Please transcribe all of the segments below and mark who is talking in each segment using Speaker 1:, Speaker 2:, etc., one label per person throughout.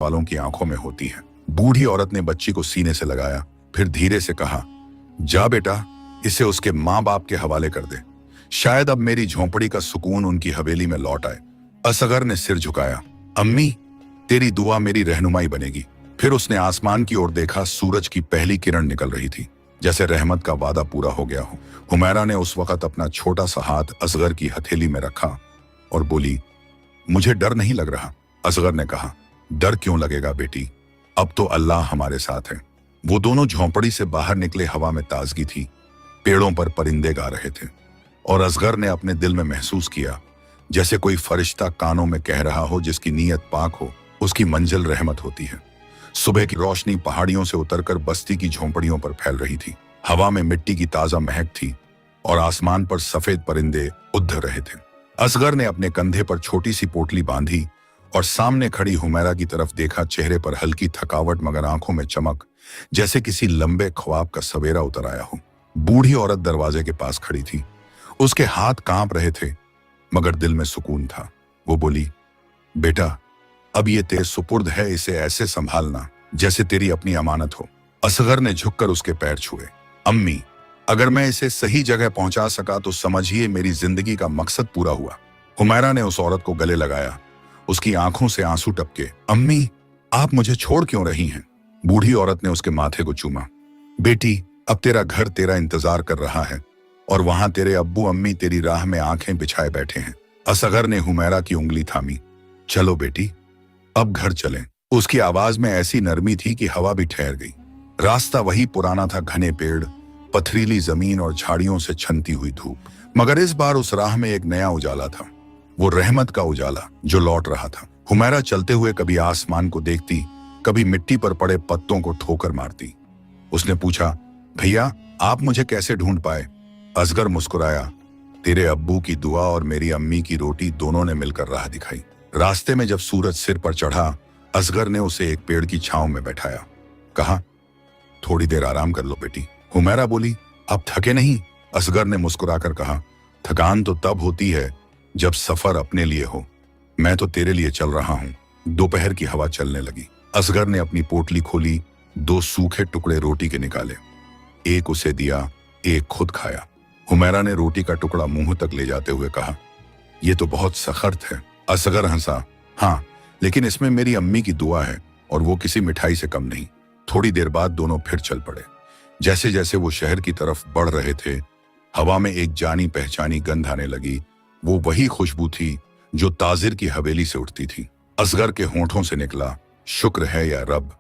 Speaker 1: वालों की आंखों में होती है। बूढ़ी औरत ने बच्ची को सीने से लगाया, फिर धीरे से कहा, जा बेटा, इसे उसके माँ बाप के हवाले कर दे। शायद अब मेरी झोंपड़ी का सुकून उनकी हवेली में लौट आए। असगर ने सिर झुकाया, अम्मी, तेरी दुआ मेरी रहनुमाई बनेगी। फिर उसने आसमान की ओर देखा। सूरज की पहली किरण निकल रही थी, जैसे रहमत का वादा पूरा हो गया हो। हुमैरा ने उस वक्त अपना छोटा सा हाथ असगर की हथेली में रखा और बोली, मुझे डर नहीं लग रहा। असगर ने कहा, डर क्यों लगेगा बेटी, अब तो अल्लाह हमारे साथ है। वो दोनों झोंपड़ी से बाहर निकले। हवा में ताजगी थी, पेड़ों पर परिंदे गा रहे थे और असगर ने अपने दिल में महसूस किया जैसे कोई फरिश्ता कानों में कह रहा हो, जिसकी नीयत पाक हो उसकी मंजिल रहमत होती है। सुबह की रोशनी पहाड़ियों से उतरकर बस्ती की झोंपड़ियों पर फैल रही थी। हवा में मिट्टी की ताजा महक थी और आसमान पर सफेद परिंदे उड़ रहे थे। असगर ने अपने कंधे पर छोटी सी पोटली बांधी और सामने खड़ी हुमैरा की तरफ देखा। चेहरे पर हल्की थकावट मगर आंखों में चमक, जैसे किसी लंबे ख्वाब का सवेरा उतर आया हो। बूढ़ी औरत दरवाजे के पास खड़ी थी, उसके हाथ कांप रहे थे मगर दिल में सुकून था। वो बोली, बेटा, अब ये तेरे सुपुर्द है, इसे ऐसे संभालना जैसे तेरी अपनी अमानत हो। असगर ने झुककर उसके पैर छुए। अम्मी, अगर मैं इसे सही जगह पहुंचा सका तो समझिए मेरी जिंदगी का मकसद पूरा हुआ। हुमैरा ने उस औरत को गले लगाया, उसकी आंखों से आंसू टपके। अम्मी, आप मुझे छोड़ क्यों रही हैं? बूढ़ी औरत ने उसके माथे को चूमा। बेटी, अब तेरा घर तेरा इंतजार कर रहा है और वहां तेरे अब्बू अम्मी तेरी राह में आंखें बिछाए बैठे हैं। असगर ने हुमैरा की उंगली थामी। चलो बेटी, अब घर चलें। उसकी आवाज में ऐसी नरमी थी कि हवा भी ठहर गई। रास्ता वही पुराना था, घने पेड़, पथरीली जमीन और झाड़ियों से छनती हुई धूप। मगर इस बार उस राह में एक नया उजाला था, वो रहमत का उजाला जो लौट रहा था। हुमैरा चलते हुए कभी आसमान को देखती, कभी मिट्टी पर पड़े पत्तों को ठोकर मारती। उसने पूछा, भैया, आप मुझे कैसे ढूंढ पाए? असगर मुस्कुराया, तेरे अब्बू की दुआ और मेरी अम्मी की रोटी दोनों ने मिलकर राह दिखाई। रास्ते में जब सूरज सिर पर चढ़ा, असगर ने उसे एक पेड़ की छांव में बैठाया। कहा, थोड़ी देर आराम कर लो बेटी। हुमैरा बोली, अब थके नहीं? असगर ने मुस्कुराकर कहा, थकान तो तब होती है जब सफर अपने लिए हो। मैं तो तेरे लिए चल रहा हूं। दोपहर की हवा चलने लगी। असगर ने अपनी पोटली खोली, 2 सूखे टुकड़े रोटी के निकाले। एक उसे दिया, एक खुद खाया। हुमैरा ने रोटी का टुकड़ा मुंह तक ले जाते हुए कहा, यह तो बहुत सख्त है। असगर हंसा, हाँ, लेकिन इसमें मेरी अम्मी की दुआ है और वो किसी मिठाई से कम नहीं। थोड़ी देर बाद दोनों फिर चल पड़े। जैसे जैसे वो शहर की तरफ बढ़ रहे थे, हवा में एक जानी पहचानी गंध आने लगी। वो वही खुशबू थी जो ताजिर की हवेली से उठती थी। असगर के होंठों से निकला, शुक्र है या रब,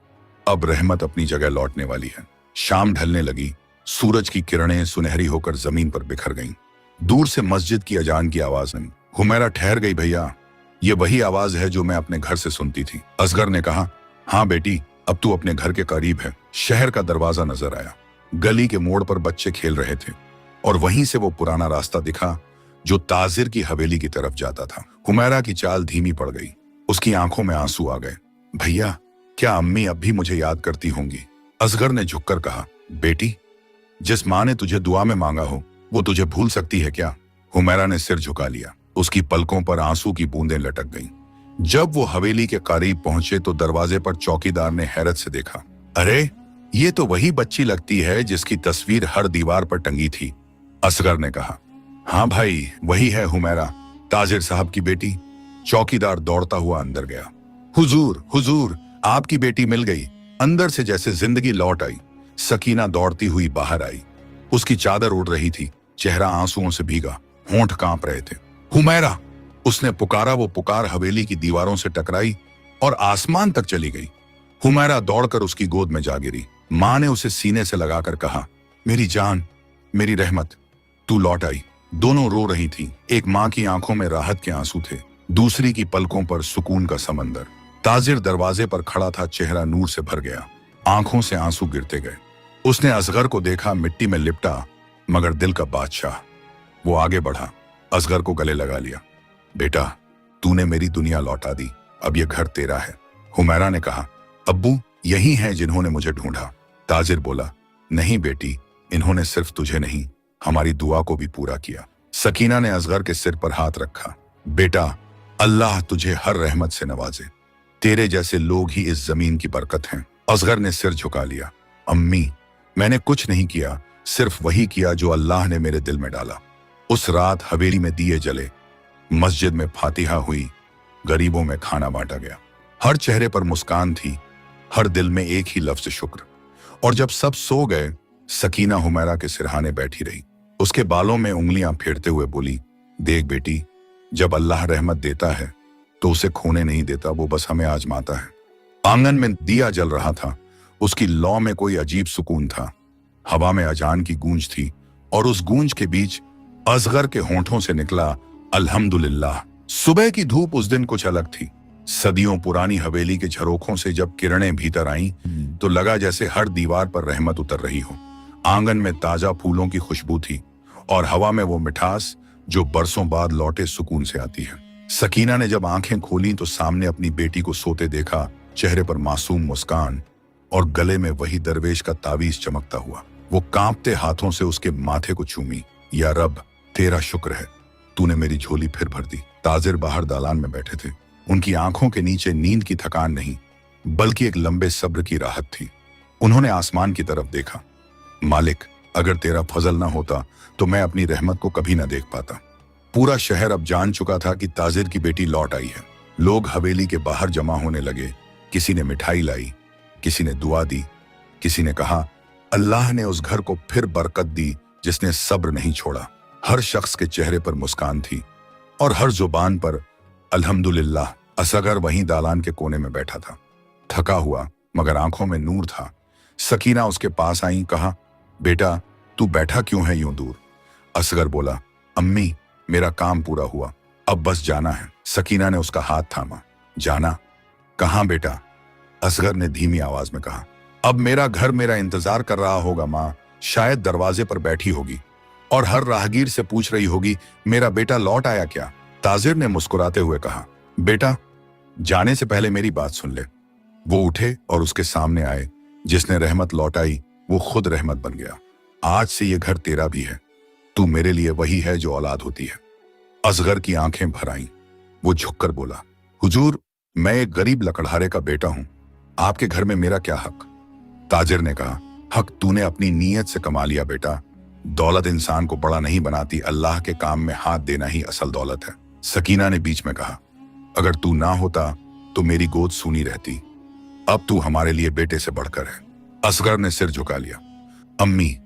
Speaker 1: अब रहमत अपनी जगह लौटने वाली है। शाम ढलने लगी। सूरज की किरणें सुनहरी होकर जमीन पर बिखर गईं। दूर से मस्जिद की अजान की आवाज आई। हुमैरा ठहर गई। भैया, ये वही आवाज है जो मैं अपने घर से सुनती थी। असगर ने कहा, हाँ बेटी, अब तू अपने घर के करीब है। शहर का दरवाजा नजर आया। गली के मोड़ पर बच्चे खेल रहे थे और वहीं से वो पुराना रास्ता दिखा जो ताजिर की हवेली की तरफ जाता था। हुमैरा की चाल धीमी पड़ गई, उसकी आंखों में आंसू आ गए। भैया, क्या अम्मी अब भी मुझे याद करती होंगी? असगर ने झुककर कहा, बेटी, जिस माँ ने तुझे दुआ में मांगा हो वो तुझे भूल सकती है क्या? हुमैरा ने सिर झुका लिया, उसकी पलकों पर आंसू की बूंदें लटक गईं। जब वो हवेली के करीब पहुंचे तो दरवाजे पर चौकीदार ने हैरत से देखा। अरे, ये तो वही बच्ची लगती है जिसकी तस्वीर हर दीवार पर टंगी थी। असगर ने कहा, हाँ भाई, वही है हुमैरा, ताजिर साहब की बेटी। चौकीदार दौड़ता हुआ अंदर गया। हुजूर, हुजूर, आपकी बेटी मिल गई। अंदर से जैसे जिंदगी लौट आई। सकीना दौड़ती हुई बाहर आई। उसकी चादर उड़ रही थी, चेहरा आंसुओं से भीगा, होंठ कांप रहे थे। हुमैरा, उसने पुकारा। वो पुकार हवेली की दीवारों से टकराई और आसमान तक चली गई। हुमैरा दौड़कर उसकी गोद में जा गिरी। मां ने उसे सीने से लगाकर कहा, मेरी जान, मेरी रहमत, तू लौट आई। दोनों रो रही थी। एक मां की आंखों में राहत के आंसू थे, दूसरी की पलकों पर सुकून का समंदर। ताजिर दरवाजे पर खड़ा था, चेहरा नूर से भर गया, आंखों से आंसू गिरते गए। उसने असगर को देखा, मिट्टी में लिपटा मगर दिल का बादशाह। वो आगे बढ़ा, असगर को गले लगा लिया। बेटा, तूने मेरी दुनिया लौटा दी, अब ये घर तेरा है। हुमैरा ने कहा, अब्बू यही हैं जिन्होंने मुझे ढूंढा। ताजिर बोला, नहीं बेटी, इन्होंने सिर्फ तुझे नहीं, हमारी दुआ को भी पूरा किया। सकीना ने असगर के सिर पर हाथ रखा। बेटा, अल्लाह तुझे हर रहमत से नवाजे। तेरे जैसे लोग ही इस जमीन की बरकत हैं। असगर ने सिर झुका लिया। अम्मी, मैंने कुछ नहीं किया, सिर्फ वही किया जो अल्लाह ने मेरे दिल में डाला। उस रात हवेली में दिए जले, मस्जिद में फातिहा हुई, गरीबों में खाना बांटा गया। हर चेहरे पर मुस्कान थी, हर दिल में एक ही लफ्ज शुक्र। और जब सब सो गए, सकीना हुमैरा के सिरहाने बैठी रही। उसके बालों में उंगलियां फेरते हुए बोली, देख बेटी, जब अल्लाह रहमत देता है तो उसे खोने नहीं देता, वो बस हमें आजमाता है। आंगन में दिया जल रहा था। उसकी लौ में कोई अजीब सुकून था। हवा में अजान की गूंज थी और उस गूंज के बीच असगर के होंठों से निकला अल्हम्दुलिल्लाह। सुबह की धूप उस दिन कुछ अलग थी। सदियों पुरानी हवेली के झरोखों से जब किरणें भीतर आईं तो लगा जैसे हर दीवार पर रहमत उतर रही हो। आंगन में ताजा फूलों की खुशबू थी और हवा में वो मिठास जो बरसों बाद लौटे सुकून से आती है। सकीना ने जब आंखें खोली तो सामने अपनी बेटी को सोते देखा, चेहरे पर मासूम मुस्कान और गले में वही दरवेश का तावीज चमकता हुआ। वो कांपते हाथों से उसके माथे को चूमी। या रब, तेरा शुक्र है, तूने मेरी झोली फिर भर दी। ताजिर बाहर दालान में बैठे थे। उनकी आंखों के नीचे नींद की थकान नहीं, बल्कि एक लंबे सब्र की राहत थी। उन्होंने आसमान की तरफ देखा। मालिक, अगर तेरा फजल ना होता तो मैं अपनी रहमत को कभी ना देख पाता। पूरा शहर अब जान चुका था कि ताजिर की बेटी लौट आई है। लोग हवेली के बाहर जमा होने लगे। किसी ने मिठाई लाई, किसी ने दुआ दी, किसी ने कहा अल्लाह ने उस घर को फिर बरकत दी जिसने सब्र नहीं छोड़ा। हर शख्स के चेहरे पर मुस्कान थी और हर जुबान पर अल्हम्दुलिल्लाह। असगर वहीं दालान के कोने में बैठा था, थका हुआ मगर आंखों में नूर था। सकीना उसके पास आई, कहा, बेटा तू बैठा क्यों है यूं दूर? असगर बोला, अम्मी, मेरा काम पूरा हुआ, अब बस जाना है। सकीना ने उसका हाथ थामा। जाना? कहां बेटा? असगर ने धीमी आवाज में कहा। अब मेरा घर मेरा इंतजार कर रहा होगा माँ, शायद दरवाजे पर बैठी होगी और हर राहगीर से पूछ रही होगी मेरा बेटा लौट आया क्या? ताजिर ने मुस्कुराते हुए कहा, बेटा जाने से पहले मेरी बात सुन ले। वो उठे और उसके सामने आए। जिसने रहमत लौटाई वो खुद रहमत बन गया। आज से ये घर तेरा भी है। तू मेरे लिए वही है जो औलाद होती है। असगर की आंखें भर आईं। वो झुककर बोला, हुजूर, मैं एक गरीब लकड़हारे का बेटा हूं, आपके घर में मेरा क्या हक? ताजिर ने कहा, हक तूने अपनी नीयत से कमा लिया बेटा। दौलत इंसान को बड़ा नहीं बनाती, अल्लाह के काम में हाथ देना ही असल दौलत है। सकीना ने बीच में कहा, अगर तू ना होता तो मेरी गोद सूनी रहती। अब तू हमारे लिए बेटे से बढ़कर है। असगर ने सिर झुका लिया। अम्मी,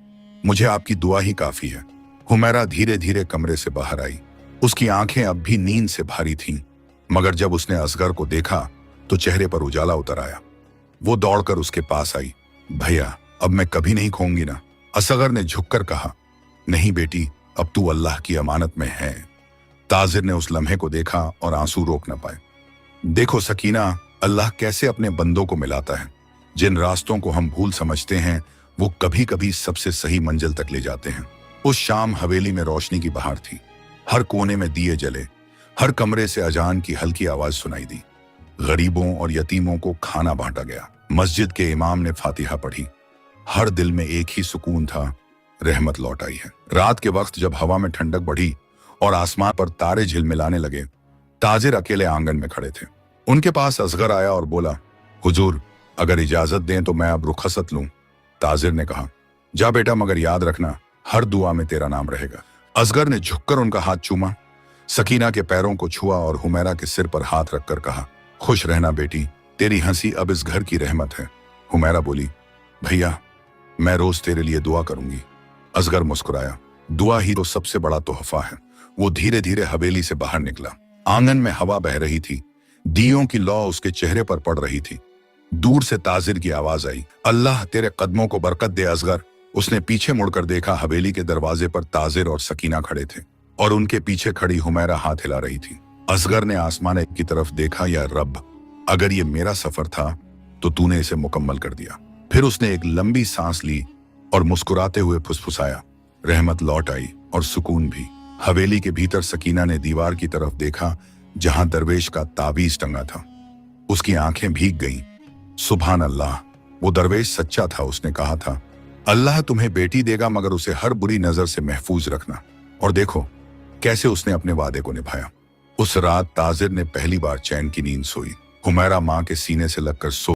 Speaker 1: मुझे आपकी दुआ ही काफी है। हुमैरा धीरे धीरे कमरे से बाहर आई। उसकी आंखें अब भी नींद से भारी थीं, मगर जब उसने असगर को देखा तो चेहरे पर उजाला उतर आया। वो दौड़कर उसके पास आई। भैया, अब मैं कभी नहीं खोऊंगी ना? असगर ने झुककर कहा, नहीं बेटी, अब तू अल्लाह की अमानत में है। ताजिर ने उस लम्हे को देखा और आंसू रोक न पाए। देखो सकीना, अल्लाह कैसे अपने बंदों को मिलाता है। जिन रास्तों को हम भूल समझते हैं वो कभी कभी सबसे सही मंजिल तक ले जाते हैं। उस शाम हवेली में रोशनी की बहार थी। हर कोने में दिए जले, हर कमरे से अजान की हल्की आवाज सुनाई दी। गरीबों और यतीमों को खाना बांटा गया। मस्जिद के इमाम ने फातिहा पढ़ी। हर दिल में एक ही सुकून था, रहमत लौट आई है। रात के वक्त जब हवा में ठंडक बढ़ी और आसमान पर तारे झिलमिलाने लगे, ताजिर अकेले आंगन में खड़े थे। उनके पास असगर आया और बोला, हुजूर, अगर इजाजत दें तो मैं अब रुखसत लूं। ताजिर ने कहा, जा बेटा, मगर याद रखना हर दुआ में तेरा नाम रहेगा। असगर ने झुककर उनका हाथ चूमा, सकीना के पैरों को छुआ और हुमैरा के सिर पर हाथ रखकर कहा, खुश रहना बेटी, तेरी हंसी अब इस घर की रहमत है। हुमैरा बोली, भैया मैं रोज तेरे लिए दुआ करूंगी। असगर मुस्कुराया, दुआ ही तो सबसे बड़ा तोहफा है। वो धीरे धीरे हवेली से बाहर निकला। आंगन में हवा बह रही थी, दियों की लौ उसके चेहरे पर पड़ रही थी। दूर से ताजिर की आवाज आई, अल्लाह तेरे कदमों को बरकत दे असगर। उसने पीछे मुड़कर देखा, हवेली के दरवाजे पर ताजिर और सकीना खड़े थे और उनके पीछे खड़ी हुमैरा हाथ हिला रही थी। असगर ने आसमान की तरफ देखा, या रब, अगर ये मेरा सफर था तो तूने इसे मुकम्मल कर दिया। फिर उसने एक लंबी सांस ली और मुस्कुराते हुए फुसफुसाया, रहमत लौट आई और सुकून भी। हवेली के भीतर सकीना ने दीवार की तरफ देखा जहां दरवेश का ताबीज टंगा था। उसकी आंखें भीग गईं। सुभान अल्लाह, वो दरवेश सच्चा था। उसने कहा था, अल्लाह तुम्हें बेटी देगा मगर उसे हर बुरी नजर से महफूज रखना। और देखो कैसे उसने अपने वादे को निभाया। उस रात ताजिर ने पहली बार चैन की नींद सोई। हुमैरा माँ के सीने से लगकर सो